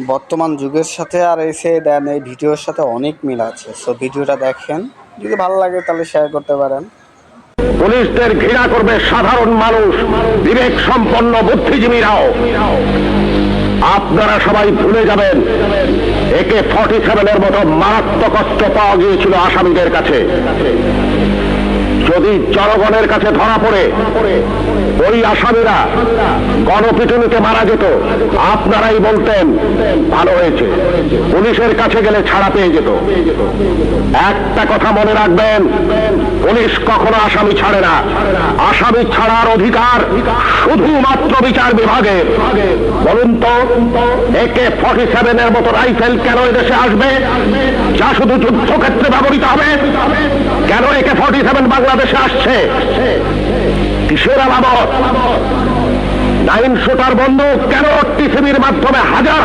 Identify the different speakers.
Speaker 1: বর্তমান যুগের সাথে আর এসে দেন এই ভিডিওর সাথে অনেক মিল আছে। সো ভিডিওটা দেখেন, যদি ভালো লাগে তাহলে শেয়ার করতে পারেন।
Speaker 2: পুলিশদের ঘৃণা করবে সাধারণ মানুষ, বিবেক সম্পন্ন বুদ্ধিজীবীরাও। আপনারা সবাই ভুলে যাবেন AK-47 মতো মারাত্মক অস্ত্র পাওয়া গিয়েছিল আসামিদের কাছে। যদি জনগণের কাছে ধরা পড়ে ওই আসামিরা গণপিটুনিতে মারা যেত, আপনারাই বলতেন ভালো হয়েছে, পুলিশের কাছে গেলে ছাড়া পেয়ে যেত। একটা কথা মনে রাখবেন, পুলিশ কখনো আসামি ছাড়ে না। আসামি ছাড়ার অধিকার শুধুমাত্র বিচার বিভাগের। বলুন তো, AK-47 মতো রাইফেল কেন এদেশে আসবে, যা শুধু যুদ্ধক্ষেত্রে ব্যবহৃত হবে? কেন AK-47 বাংলাদেশে আসছে? কিসের আলামত? 9 শুটার বন্দুক কেন টিসিবির মাধ্যমে হাজার